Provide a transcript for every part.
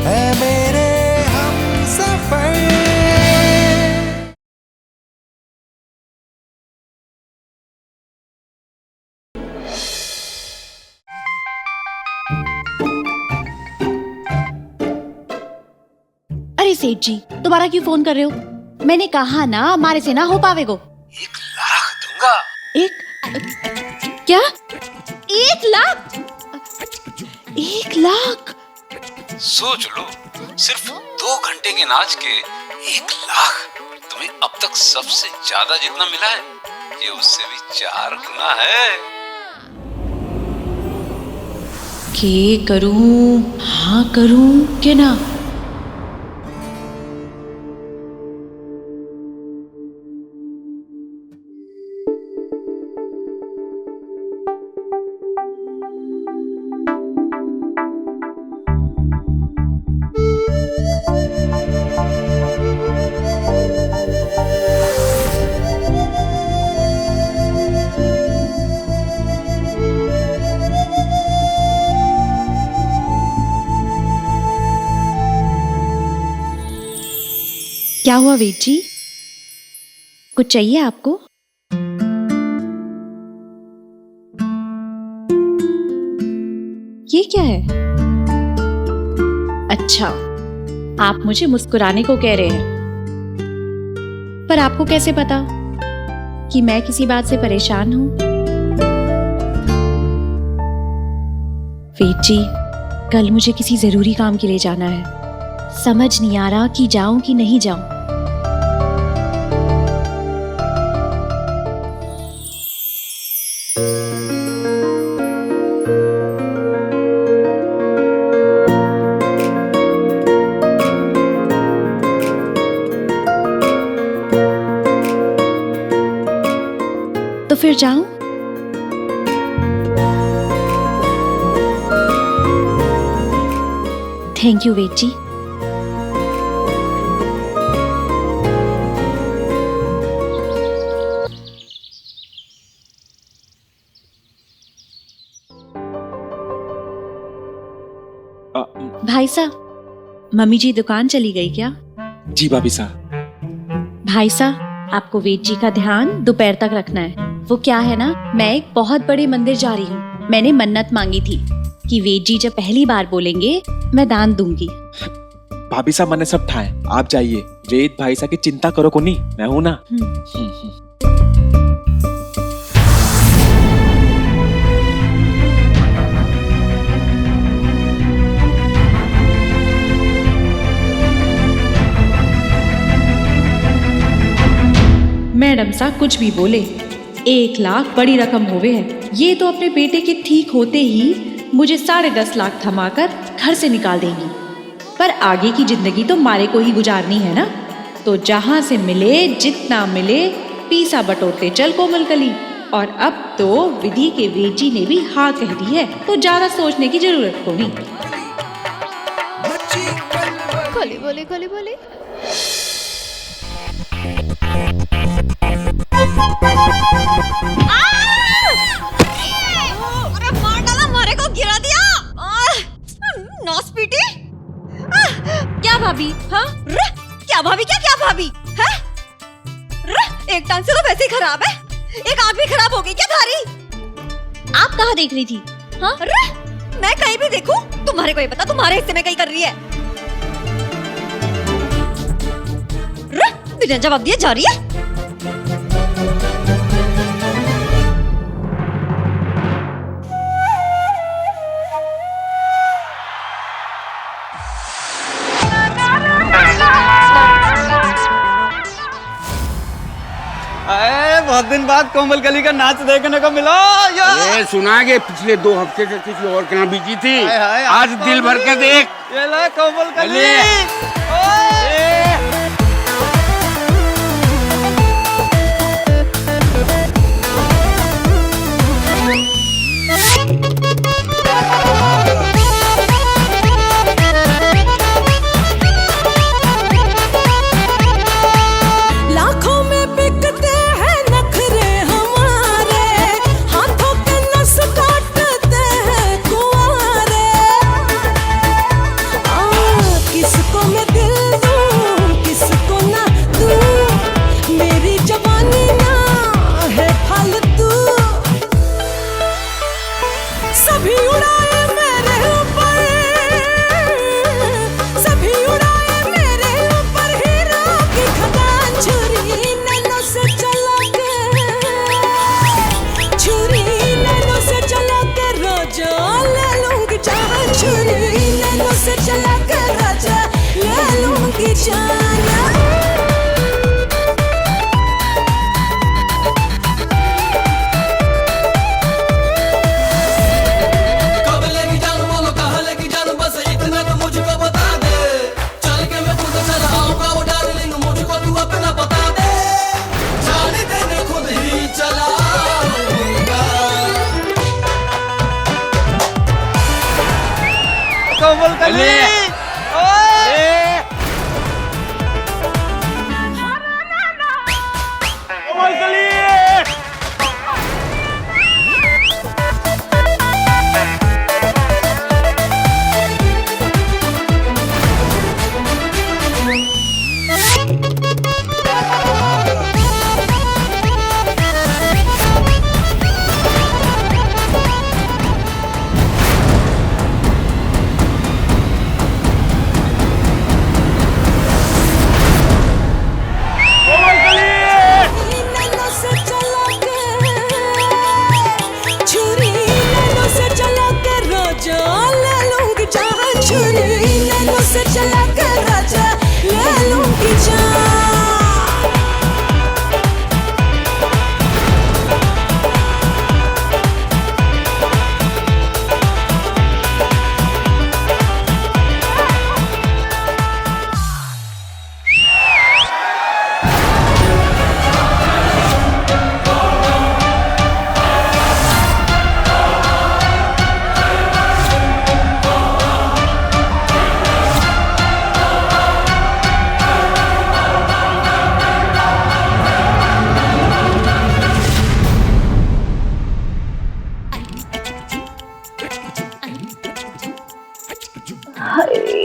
है मेरे हमसफर। अरे सेठ जी, दोबारा क्यों फोन कर रहे हो? मैंने कहा ना, हमारे से ना हो पावेगो। 1 लाख दूंगा। क्या? 1 लाख? 1 लाख? सोच लो, सिर्फ 2 घंटे के नाच के 1 लाख। तुम्हें अब तक सबसे ज्यादा जितना मिला है, ये उससे भी 4 गुना है। के करूं, हाँ करूं कि ना? क्या हुआ वेद जी, कुछ चाहिए आपको? ये क्या है? अच्छा, आप मुझे मुस्कुराने को कह रहे हैं, पर आपको कैसे पता कि मैं किसी बात से परेशान हूं? वेद जी, कल मुझे किसी जरूरी काम के लिए जाना है। समझ नहीं आ रहा कि जाऊं कि नहीं जाऊं। तो फिर जाऊं? थैंक यू वेद जी। भाई साहब, मम्मी जी दुकान चली गई क्या? जी भाभी साहब। भाई साहब, आपको वेद जी का ध्यान दोपहर तक रखना है। वो क्या है ना, मैं एक बहुत बड़े मंदिर जा रही हूँ। मैंने मन्नत मांगी थी कि वेद जी जब पहली बार बोलेंगे मैं दान दूंगी। भाभी साहब मैंने सब ठाए, आप जाइए। वेद भाई साहब की चिंता करो को नहीं, मैं हूं ना। मैडम सा कुछ भी बोले, 1 लाख बड़ी रकम होवे है। ये तो अपने बेटे के ठीक होते ही मुझे 10.5 लाख थमाकर घर से निकाल देंगी। पर आगे की जिंदगी तो मारे को ही गुजारनी है ना, तो जहाँ से मिले जितना मिले पीसा बटोरते चल कोमल कली। और अब तो विधि के वेद जी ने भी हाँ कह दी है, तो ज्यादा सोचने की जरूरत को नहीं। खोली बोली खोली बोली। अरे मार डाला, मारे को गिरा दिया। नौस पीटी। क्या भाभी? हाँ क्या भाभी? क्या भाभी? है एक टांग से तो वैसे ही खराब है, एक आंख भी खराब हो गई क्या थारी? आप कहाँ देख रही थी? हाँ? मैं कहीं भी देखूं, तुम्हारे को ये पता तुम्हारे हिस्से में कहीं कर रही है? बिना जवाब दिए जा रही है। बहुत दिन बाद कोमल कली का नाच देखने को मिला। ये सुना के पिछले 2 हफ्ते से किसी और के यहाँ बिजी थी। आज दिल भर के देख। ये ला कोमल कली।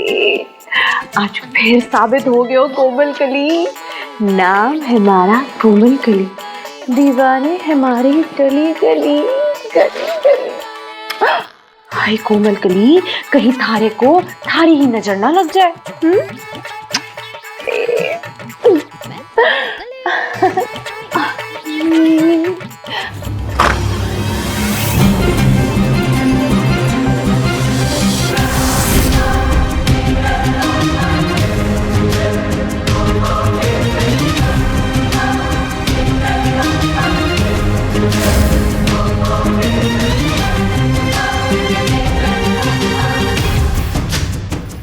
आज फिर साबित हो गया कोमल कली, नाम है हमारा कोमल कली, दीवाने हमारी गली गली गली गली। हाय कोमल कली, कहीं थारे को थारी ही नजर ना लग जाए।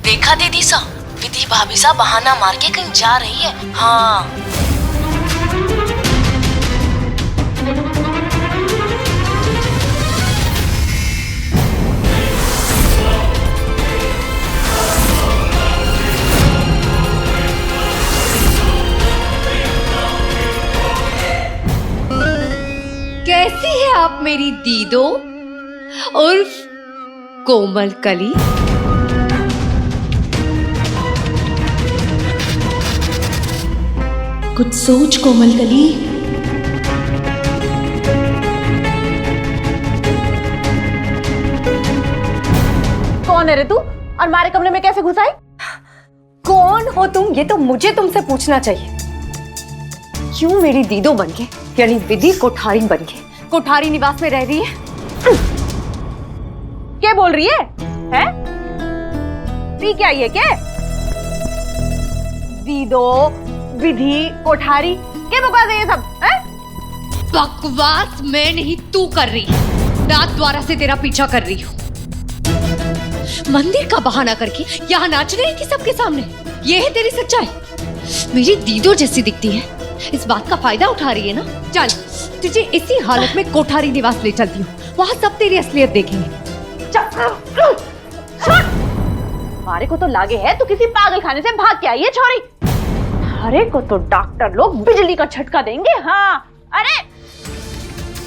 देखा दीदी सा, विधि भाभी सा बहाना मार के कहीं जा रही है। हाँ कैसी है आप मेरी दीदो उर्फ कोमल कली? कुछ सोच कोमल कली। कौन है रे तू, और हमारे कमरे में कैसे घुस आई? कौन हो तुम, ये तो मुझे तुमसे पूछना चाहिए। क्यों मेरी दीदो बनके, यानी विधि कोठारी बनके कोठारी निवास में रह रही है? क्या बोल रही है? हैं? पी क्या ये क्या? दीदो, विधि, कोठारी, क्या बकवास है ये सब? हैं? बकवास मैं नहीं तू कर रही, रात द्वारा से तेरा पीछा कर रही हूँ। मंदिर का बहाना करके यहाँ नाच रही थी सबके सामने, ये है तेरी सच्चाई? मेरी दीदो जैसी दिखती है, इस बात का फायदा उठा रही है ना? चल तुझे इसी हालत में कोठारी निवास ले चलती हूँ, वहाँ सब तेरी असलियत देखेंगे। हमारे को तो लागे है तू किसी पागल खाने से भाग के आई है छोरी। अरे को तो डॉक्टर लोग बिजली का झटका देंगे। हाँ अरे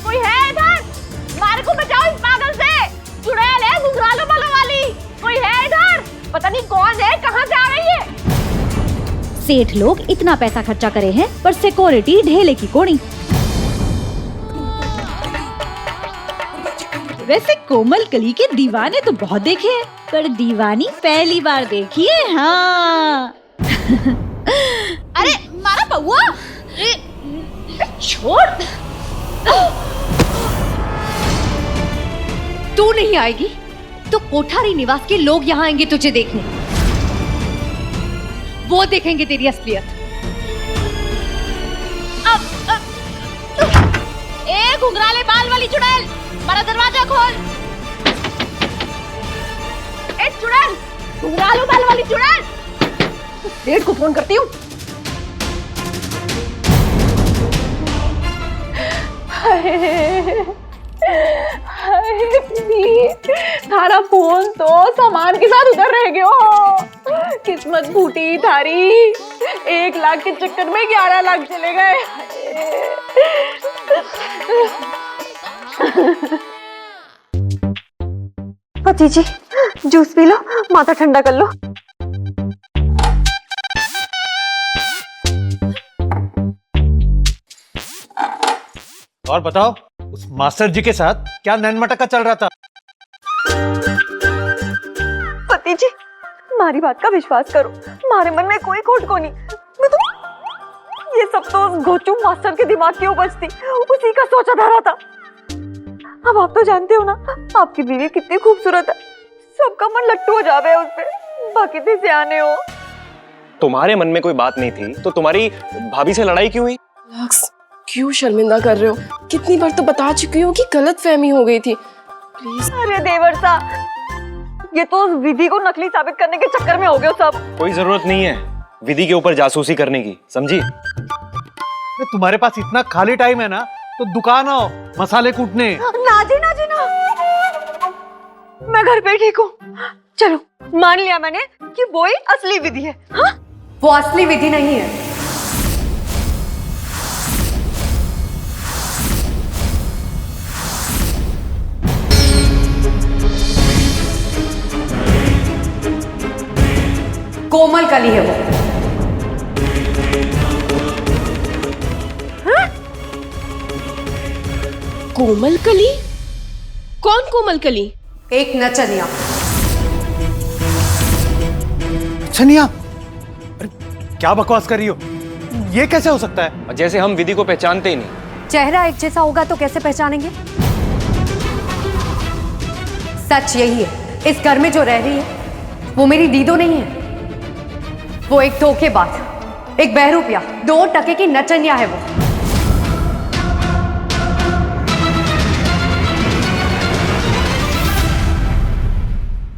कोई है इधर, हमारे को बचाओ इस पागल से। चुड़ैल है घुंघराले बालों वाली, कोई है इधर? पता नहीं कौन है, कहाँ से आ रही है? सेठ लोग इतना पैसा खर्चा करे हैं पर सिक्योरिटी ढेले की कोड़ी। वैसे कोमल कली के दीवाने तो बहुत देखे हैं, पर दीवानी पहली बार देखी है। हाँ अरे मारा बउआ, छोड़। तू नहीं आएगी तो कोठारी निवास के लोग यहाँ आएंगे तुझे देखने, वो देखेंगे तेरी असलियत। ए घुंघराले बाल वाली चुड़ैल, हमारा दरवाजा खोल। ए चुड़ैल, घुंघराले बाल वाली चुड़ैल, सेठ को फोन करती हूँ। थारा फोन तो सामान के साथ उधर रह गयो। किस्मत फूटी थारी, 1 लाख के चक्कर में 11 लाख चले गए। पति जी जूस पी लो, माथा ठंडा कर लो। और बताओ, उस मास्टर जी के साथ क्या नैनमटका चल रहा था? पति जी हमारी बात का विश्वास करो, हमारे मन में कोई खोट को नहीं। मैं तो ये सब तो उस गोचू मास्टर के दिमाग की उपज थी, उसी का सोचा धरा था। अब आप तो जानते हो ना, आपकी बीवी कितनी खूबसूरत है, सबका मन लट्टू हो जावे उस पे। बाकी थे सियाने हो। तुम्हारे मन में कोई बात नहीं थी तो तुम्हारी भाभी से लड़ाई क्यों हुई? लक्स, क्यों शर्मिंदा कर रहे हो? कितनी बार तो बता चुकी हूँ कि गलतफहमी हो गई थी, प्लीज। अरे देवर सा, ये तो उस विधि को नकली साबित करने के चक्कर में हो गए सब। कोई जरूरत नहीं है विधि के ऊपर जासूसी करने की, समझी? तुम्हारे पास इतना खाली टाइम है ना, तो दुकान आओ मसाले कूटने। ना जी ना जी ना, मैं घर पे ठीक हूँ। चलो मान लिया मैंने कि वो ही असली विधि है। हाँ? वो असली विधि नहीं है। कोमल कली है वो। कोमल कली? कौन कोमल कली? एक नचनिया। नचनिया? अरे क्या बकवास कर रही हो? ये कैसे हो सकता है? जैसे हम विधि को पहचानते ही नहीं। चेहरा एक जैसा होगा तो कैसे पहचानेंगे? सच यही है, इस घर में जो रह रही है वो मेरी दीदो नहीं है। वो एक धोखेबाज, एक बहरूपिया, 2 टके की नचनिया है वो।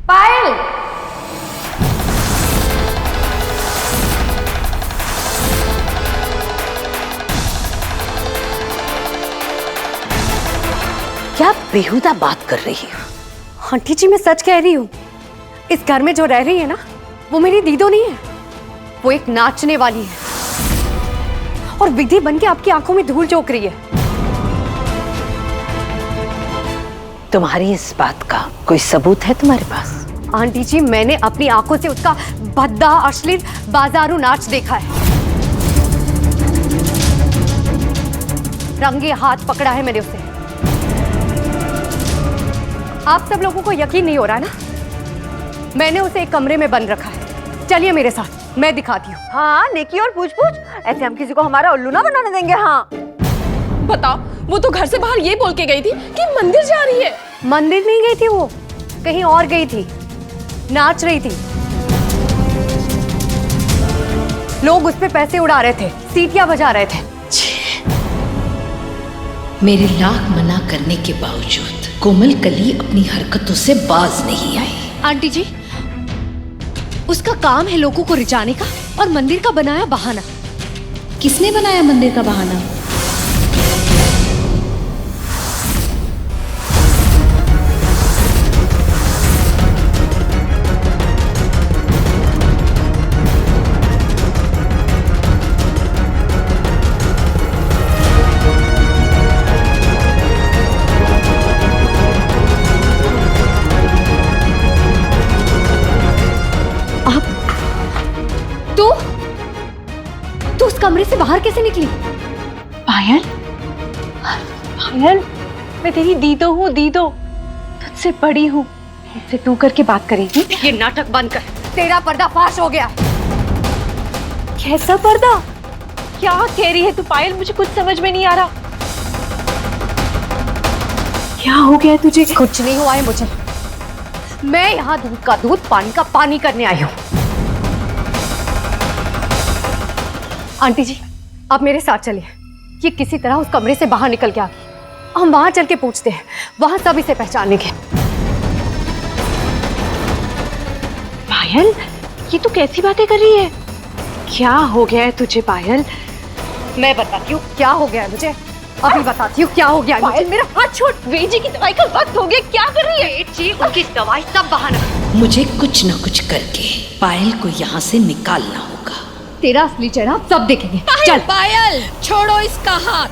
पायल! क्या बेहुदा बात कर रही है? आंटी जी मैं सच कह रही हूँ, इस घर में जो रह रही है ना वो मेरी दीदो नहीं है, वो एक नाचने वाली है और विधि बन के आपकी आंखों में धूल झोंक रही है। तुम्हारी इस बात का कोई सबूत है तुम्हारे पास? आंटी जी मैंने अपनी आंखों से उसका भद्दा अश्लील बाजारू नाच देखा है। रंगे हाथ पकड़ा है मैंने उसे। आप सब लोगों को यकीन नहीं हो रहा ना? मैंने उसे एक कमरे में बंद रखा है। चलिए मेरे साथ, मैं दिखाती हूँ। हाँ नेकी और पूछ पूछ, ऐसे हम किसी को हमारा उल्लू ना बनाने देंगे। हाँ बताओ, वो तो घर से बाहर ये बोल के गई थी कि मंदिर जा रही है। मंदिर नहीं गई थी, वो कहीं और गई थी, नाच रही थी। लोग उस पे पैसे उड़ा रहे थे, सीटियां बजा रहे थे। मेरे लाख मना करने के बावजूद कोमल कली अपनी हरकतों से बाज नहीं आई। आंटी जी उसका काम है लोगों को रिझाने का और मंदिर का बनाया बहाना। किसने बनाया मंदिर का बहाना? तू उस कमरे से बाहर कैसे निकली? पायल, पायल, मैं तेरी दीदो हूँ, दीदो, तुझसे बड़ी हूँ, मुझसे तू करके बात करेगी? ये नाटक बंद कर, तेरा पर्दा फाश हो गया। कैसा पर्दा? क्या कह रही है तू पायल? मुझे कुछ समझ में नहीं आ रहा। क्या हो गया तुझे? कुछ नहीं हुआ है मुझे। मैं यहाँ दूध का दूध, पानी का पानी करने आई हूँ। आंटी जी आप मेरे साथ चलिए, ये किसी तरह उस कमरे से बाहर निकल के आ गई। हम वहां चल के पूछते हैं, वहां सब इसे पहचानेंगे। पायल, ये तू कैसी बातें कर रही है? क्या हो गया है तुझे पायल? मैं बताती हूँ क्या हो गया है मुझे, अभी बताती हूँ क्या हो गया है मुझे। मेरा हाथ छोड़, वेजी की दवाई का वक्त हो गया। क्या कर रही है? जी उनकी दवाई सब बहाना। मुझे कुछ न कुछ करके पायल को यहाँ से निकालना होगा। तेरा असली चेहरा सब देखेंगे। चल पायल, छोड़ो इसका हाथ।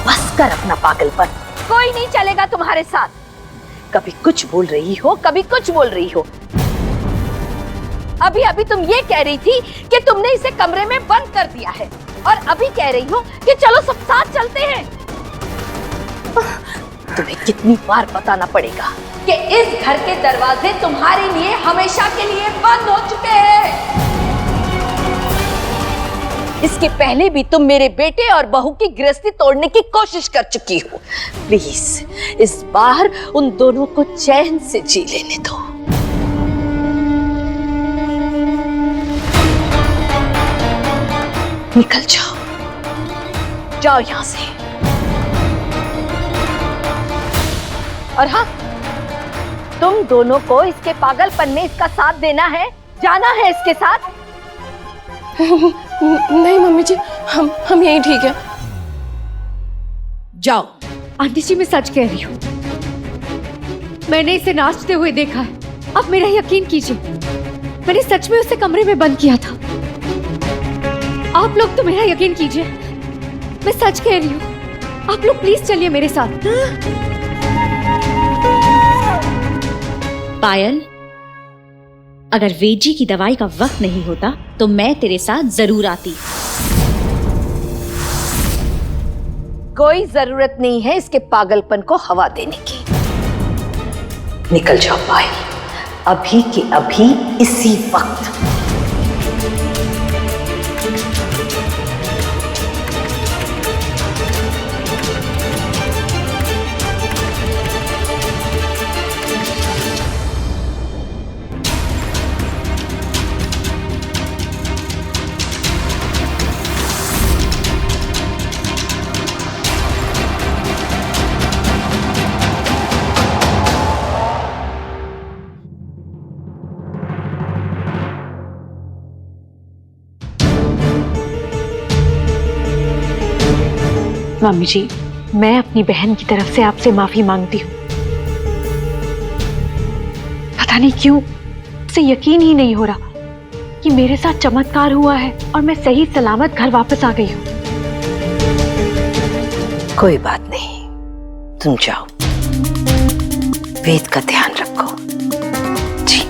बस कर अपना पागलपन, कोई नहीं चलेगा तुम्हारे साथ। कभी कुछ बोल रही हो, कभी कुछ बोल रही हो। अभी अभी तुम ये कह रही थी कि तुमने इसे कमरे में बंद कर दिया है, और अभी कह रही हो कि चलो सब साथ चलते हैं। तुम्हें कितनी बार बताना पड़ेगा कि इस घर के दरवाजे तुम्हारे लिए हमेशा के लिए बंद हो चुके हैं। इसके पहले भी तुम मेरे बेटे और बहू की गृहस्थी तोड़ने की कोशिश कर चुकी हो। प्लीज इस बार उन दोनों को चैन से जी लेने दो। निकल जाओ, जाओ यहां से। और हाँ, तुम दोनों को इसके पागलपन में इसका साथ देना है, जाना है इसके साथ। नहीं मम्मी जी, हम यही ठीक है। जाओ। आंटी जी मैं सच कह रही हूँ, मैंने इसे नाचते हुए देखा है, अब मेरा यकीन कीजिए। मैंने सच में उसे कमरे में बंद किया था। आप लोग तो मेरा यकीन कीजिए, मैं सच कह रही हूँ। आप लोग प्लीज चलिए मेरे साथ। पायल, अगर वेद जी की दवाई का वक्त नहीं होता तो मैं तेरे साथ जरूर आती। कोई जरूरत नहीं है इसके पागलपन को हवा देने की। निकल जाओ पायल, अभी के अभी, इसी वक्त। मम्मी जी, मैं अपनी बहन की तरफ से आपसे माफी मांगती हूँ। पता नहीं क्यों उसे यकीन ही नहीं हो रहा कि मेरे साथ चमत्कार हुआ है और मैं सही सलामत घर वापस आ गई हूँ। कोई बात नहीं, तुम जाओ, वेद का ध्यान रखो। जी।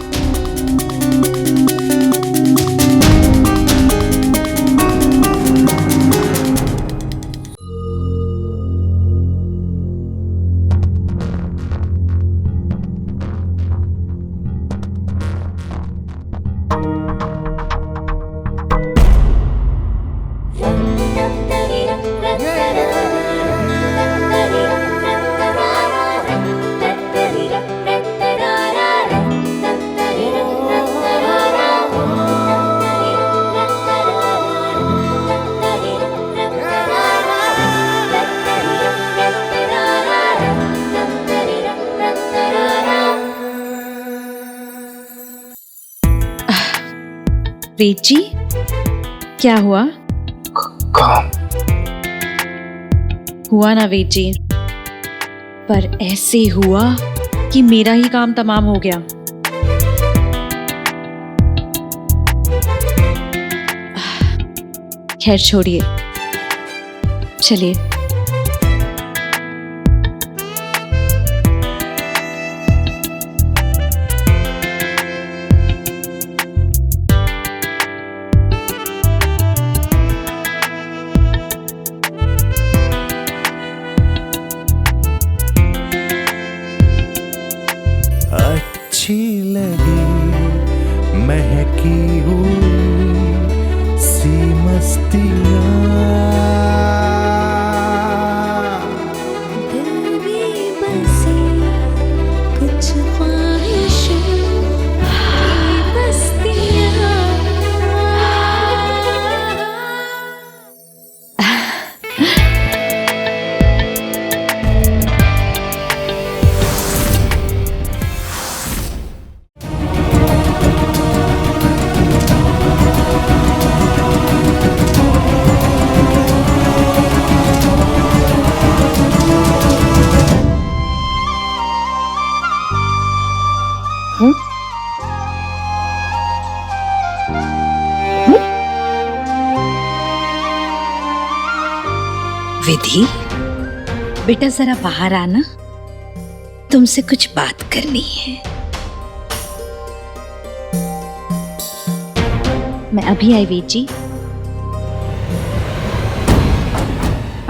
वेद जी, क्या हुआ? काम हुआ ना वेद जी, पर ऐसे हुआ कि मेरा ही काम तमाम हो गया। खैर छोड़िए, चलिए। अच्छी लगी महकी हुई सी मस्तियाँ, दिल में बसी कुछ ख्वाहिशें की बस्तियाँ। विधि, बेटा जरा बाहर आना, तुमसे कुछ बात करनी है। मैं अभी आई वेद जी।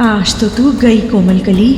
आज तो तू गई कोमल कली।